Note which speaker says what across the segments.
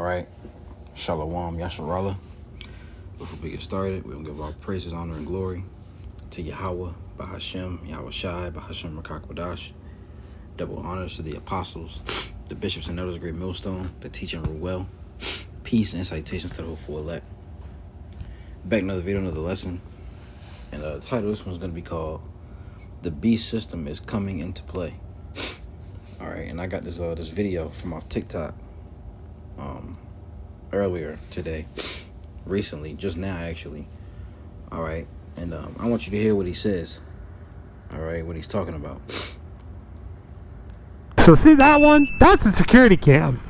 Speaker 1: right. Shalom, Yasharallah. Before we get started, we're going to give our praises, honor, and glory to Yahweh, Bahashem, Yahweh Shai, Bahashem Rakakwadash. Double honors to the apostles, the bishops and elders of Great Millstone, the teaching Ruel. Peace and citations to the hopeful elect. Back another video, another lesson. And the title of this one's going to be called The Beast System is Coming into Play. Alright, and I got this video from off TikTok earlier today, recently, just now actually. Alright, and I want you to hear what he says. Alright, what he's talking about.
Speaker 2: So see that one? That's a security cam.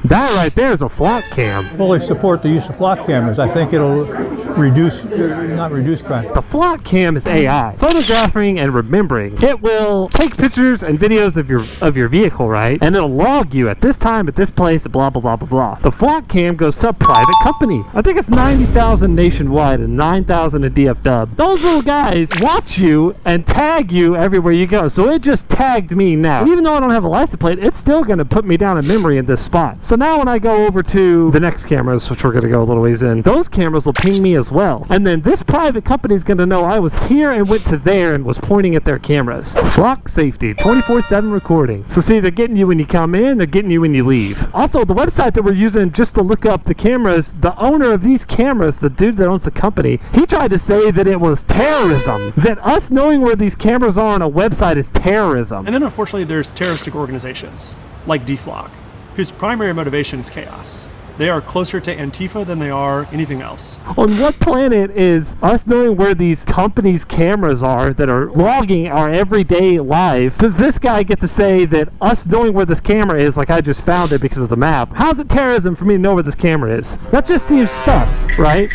Speaker 2: That right there is a flock cam.
Speaker 3: Fully support the use of flock cameras. I think it'll not reduce crime.
Speaker 2: The flock cam is AI, photographing and remembering. It will take pictures and videos of your vehicle, right? And it'll log you at this time, at this place, blah blah blah blah blah. The flock cam goes to a private company. I think it's 90,000 nationwide and 9,000 in DFW. Those little guys watch you and tag you everywhere you go. So it just tagged me now. And even though I don't have a license plate, it's still going to put me down in memory in this spot. So now when I go over to the next cameras, which we're going to go a little ways in, those cameras will ping me as well. And then this private company is going to know I was here and went to there and was pointing at their cameras. Flock safety, 24/7 recording. So see, they're getting you when you come in, they're getting you when you leave. Also, the website that we're using just to look up the cameras, the owner of these cameras, the dude that owns the company, he tried to say that it was terrorism. That us knowing where these cameras are on a website is terrorism.
Speaker 4: And then unfortunately there's terroristic organizations like DFLOC, whose primary motivation is chaos. They are closer to Antifa than they are anything else.
Speaker 2: On what planet is us knowing where these companies' cameras are that are logging our everyday life, does this guy get to say that us knowing where this camera is, like I just found it because of the map, how's it terrorism for me to know where this camera is? That just seems sus, right?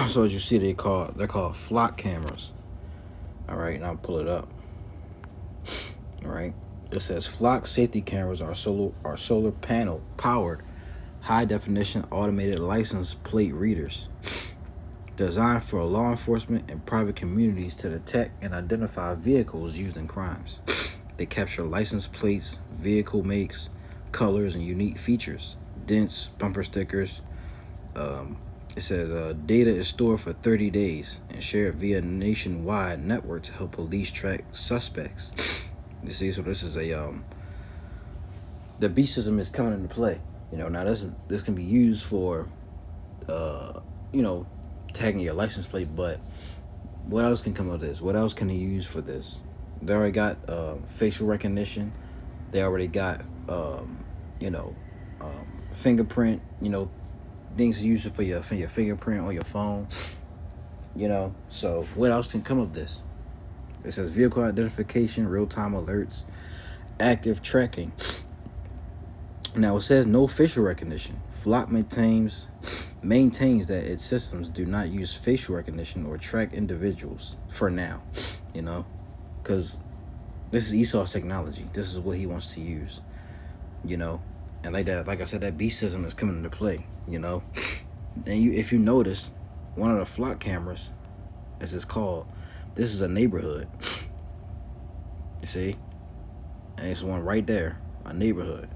Speaker 1: So as you see, they're called flock cameras. Alright, now pull it up. Alright. It says flock safety cameras are solar panel powered, high definition automated license plate readers designed for law enforcement and private communities to detect and identify vehicles used in crimes. They capture license plates, vehicle makes, colors, and unique features, dents, bumper stickers. It says data is stored for 30 days and shared via nationwide network to help police track suspects. You see, so this is the beast system is coming into play. You know, now this can be used for, tagging your license plate. But what else can come of this? What else can they use for this? They already got facial recognition. They already got fingerprint. Things used for your fingerprint on your phone. So what else can come of this? It says vehicle identification, real-time alerts, active tracking. Now it says no facial recognition. Flock maintains that its systems do not use facial recognition or track individuals for now, because this is Esau's technology. This is what he wants to use, and like I said, that beast system is coming into play, And if you notice, one of the flock cameras, as it's called, this is a neighborhood. You see? And it's one right there, a neighborhood.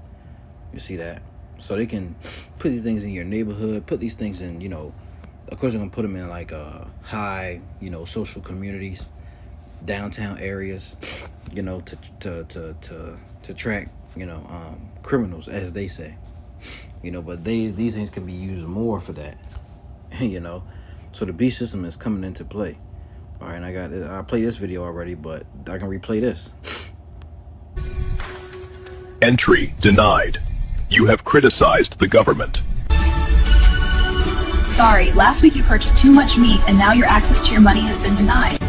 Speaker 1: You see that? So they can put these things in your neighborhood, put these things in, of course they're gonna put them in like high, social communities, downtown areas, to track, criminals, as they say. But these things can be used more for that. So the beast system is coming into play. All right, and I played this video already, but I can replay this.
Speaker 5: Entry denied. You have criticized the government.
Speaker 6: Sorry, last week you purchased too much meat and now your access to your money has been denied.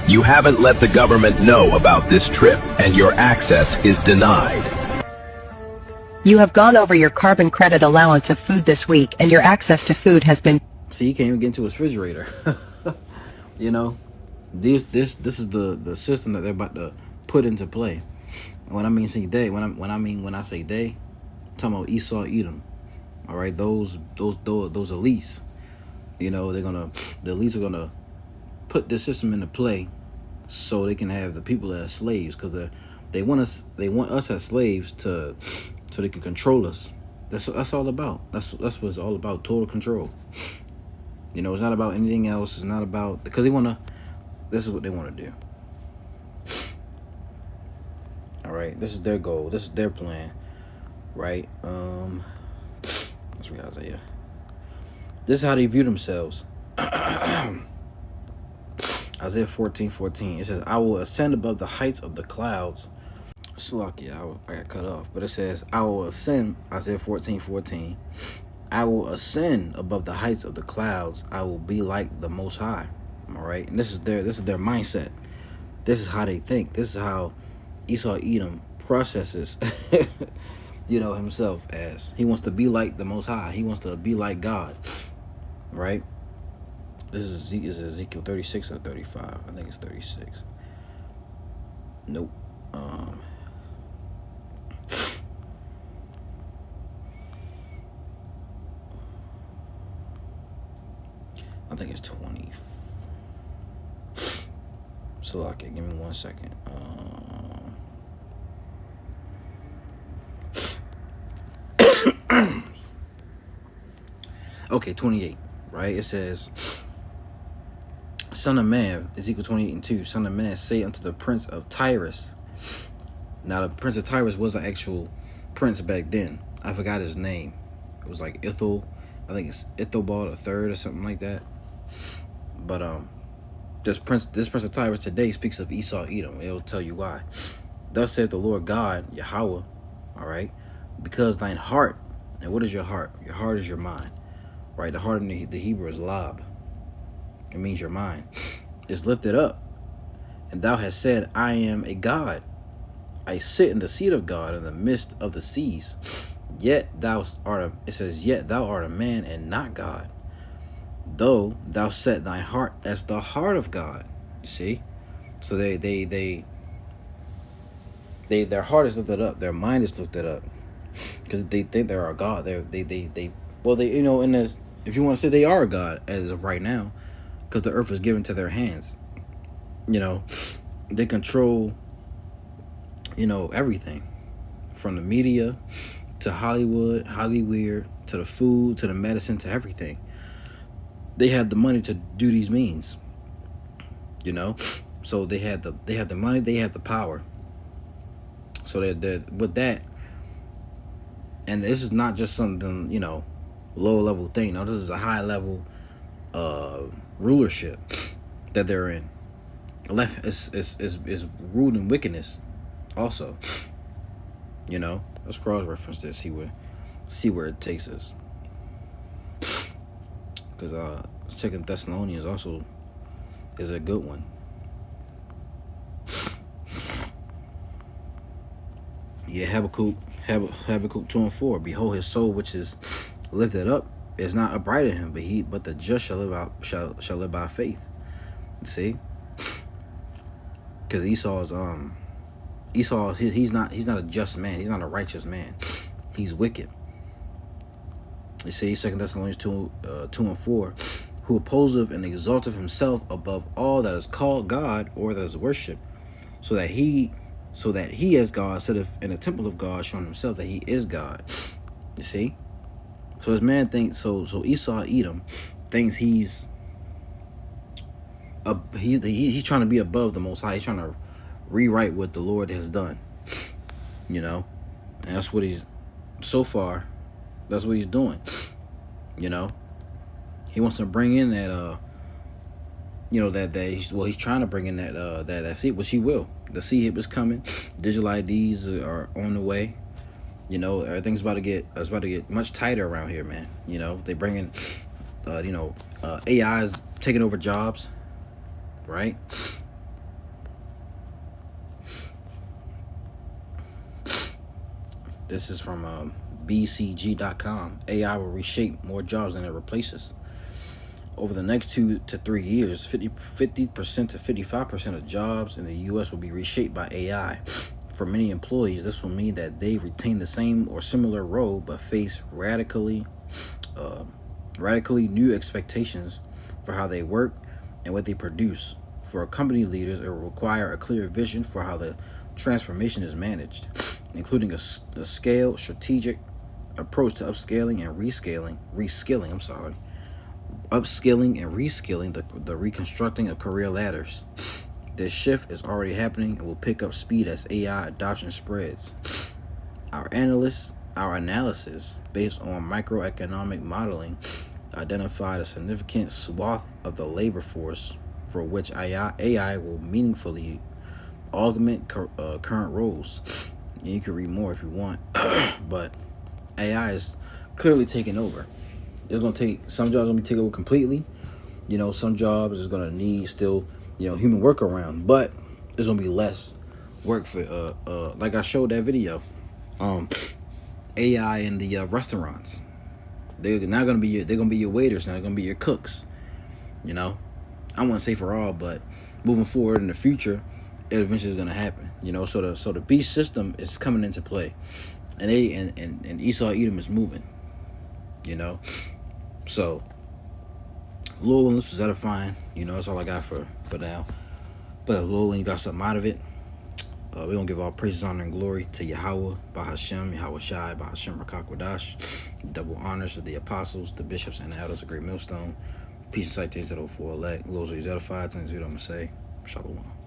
Speaker 5: You haven't let the government know about this trip, and your access is denied.
Speaker 7: You have gone over your carbon credit allowance of food this week, and your access to food has been...
Speaker 1: See, he can't even get into his refrigerator. This is the system that they're about to put into play. And when I mean say they, when I say they, I'm talking about Esau, Edom. All right, those elites. The elites are gonna put this system into play so they can have the people as slaves, because they want us as slaves to so they can control us. That's all about. That's what it's all about. Total control. You know, it's not about anything else. It's not about, because they want to. This is what they want to do. All right, this is their goal. This is their plan, right? Let's read Isaiah. This is how they view themselves. Isaiah 14:14. It says, "I will ascend above the heights of the clouds." Salakia, I got cut off, but it says, "I will ascend." Isaiah 14:14. "I will ascend above the heights of the clouds. I will be like the Most High." All right, and this is their mindset. This is how they think. This is how Esau Edom processes, you know, himself, as he wants to be like the Most High. He wants to be like God, right? This is Ezekiel 36 or 35. I think it's 36. Nope. I think it's 20. Salakia, give me 1 second. Okay, 28, right? It says, "Son of man," Ezekiel 28:2, "Son of man, say unto the prince of Tyrus." Now, the prince of Tyrus was an actual prince back then. I forgot his name. It was like Ithil. I think it's Ithelbald III or something like that. But this prince of Tyrus today speaks of Esau Edom. It will tell you why. "Thus saith the Lord God, Yahweh," all right, "because thine heart," and what is your heart? Your heart is your mind, right? The heart in the Hebrew is lab. It means your mind. "Is lifted up, and thou hast said, I am a God. I sit in the seat of God in the midst of the seas. Yet thou art a man and not God. Though thou set thine heart as the heart of God." You see? So their heart is lifted up, their mind is lifted up, because they think they're a God. You know, and as if you want to say they are a God as of right now, because the earth is given to their hands. You know, they control, you know, everything, from the media to Hollywood to the food to the medicine to everything. They have the money to do these means, you know. So they have the money, they have the power. So they're with that. And this is not just something, you know, low level thing. No, this is a high level rulership that they're in. Left is ruled in wickedness also. You know, let's cross reference this, see where it takes us. Because 2 Thessalonians also is a good one. Yeah, Habakkuk 2:4. "Behold, his soul which is lifted up is not upright in him, but the just shall live by faith." You see, because Esau, he's not a just man. He's not a righteous man. He's wicked. You see, 2 Thessalonians 2:4, "Who opposeth and exalteth himself above all that is called God or that is worshipped, so that he as God sitteth in the temple of God, showing himself that he is God." You see? So his man thinks, so Esau Edom thinks he's trying to be above the Most High. He's trying to rewrite what the Lord has done. You know? And that's what he's doing. You know? He wants to bring in that he's trying to bring in that seat, which he will. The C-HIP is coming. Digital IDs are on the way. You know, everything's about to get much tighter around here, man. You know, they bring in AI is taking over jobs, right? This is from BCG.com. AI will reshape more jobs than it replaces. Over the next 2 to 3 years, 50% to 55% of jobs in the U.S. will be reshaped by AI. For many employees, this will mean that they retain the same or similar role, but face radically new expectations for how they work and what they produce. For company leaders, it will require a clear vision for how the transformation is managed. including a scaled, strategic approach to upskilling and reskilling. Upskilling and reskilling, the reconstructing of career ladders. This shift is already happening and will pick up speed as AI adoption spreads. Our analysis, based on microeconomic modeling, identified a significant swath of the labor force for which AI will meaningfully augment current roles. And you can read more if you want, but AI is clearly taking over. It's gonna take some jobs gonna be taken over completely. You know, some jobs is gonna need still, you know, human work around, but there's gonna be less work for like I showed that video. AI in the restaurants. They're gonna be your waiters now. They're gonna be your cooks. You know, I wouldn't say for all, but moving forward in the future, it eventually is gonna happen. You know, so the beast system is coming into play, and and Esau Edom is moving. You know, so Lord, this was edifying. You know, that's all I got for now. But Lord, when you got something out of it, we're going to give all praises, honor, and glory to Yahweh, Bahashem, Yahweh Shai, Bahashem, Rakakwadash. Double honors to the apostles, the bishops, and the elders of Great Millstone. Peace and sight to 04 elect. Lord, is edified, and I'm going to say, Shalom.